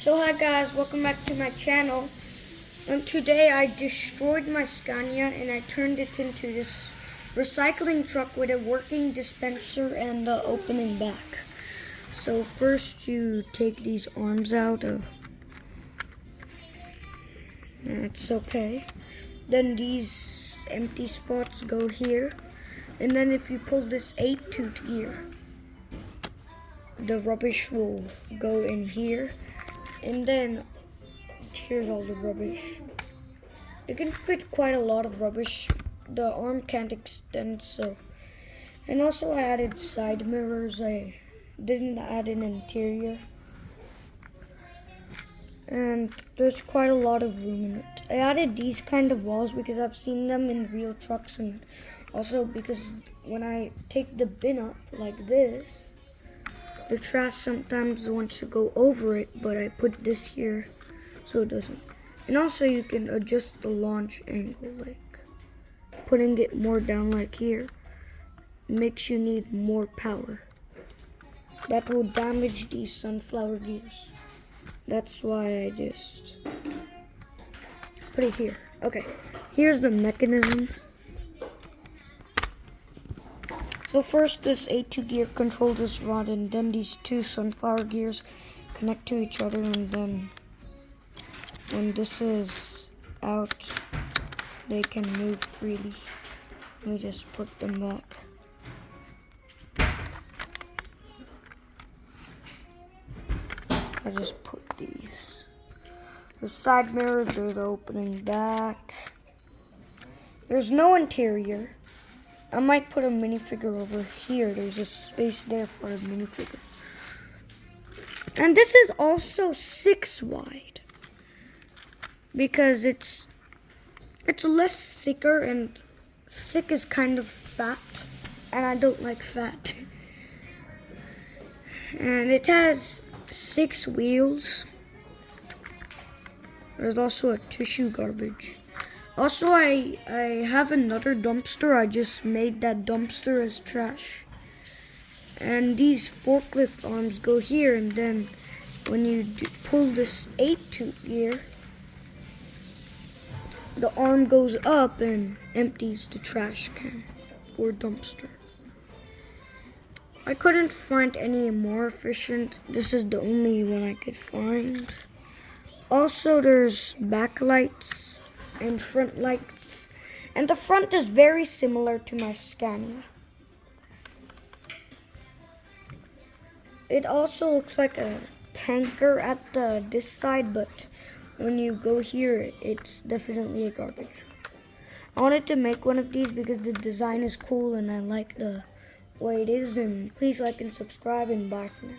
So hi guys, welcome back to my channel. And today I destroyed my Scania and I turned it into this recycling truck with a working dispenser and the opening back. So first you take these arms out. That's okay. Then these empty spots go here. And then if you pull this 8-tooth gear, the rubbish will go in here. And then here's all the rubbish. You can fit quite a lot of rubbish. The arm can't extend, so. And also I added side mirrors. I didn't add an interior. And there's quite a lot of room in it. I added these kind of walls because I've seen them in real trucks, and also because when I take the bin up like this, the trash sometimes wants to go over it, but I put this here so it doesn't. And also you can adjust the launch angle, like putting it more down like here makes you need more power. That will damage these sunflower gears. That's why I just put it here. Okay, here's the mechanism. So first this 8-tooth gear controls this rod, and then these two sunflower gears connect to each other, and then when this is out, they can move freely. Let me just put them back. I just put these. The side mirrors, there's the opening back. There's no interior. I might put a minifigure over here. There's a space there for a minifigure. And this is also 6 wide. Because it's less thicker, and thick is kind of fat. And I don't like fat. And it has 6 wheels. There's also a tissue garbage. Also, I have another dumpster. I just made that dumpster as trash. And these forklift arms go here, and then when you pull this 8-tooth gear, the arm goes up and empties the trash can or dumpster. I couldn't find any more efficient. This is the only one I could find. Also, there's backlights and front lights, and the front is very similar to my Scania. It also looks like a tanker at this side, but when you go here, it's definitely a garbage. I wanted to make one of these because the design is cool and I like the way it is. And please like and subscribe, and bye for now.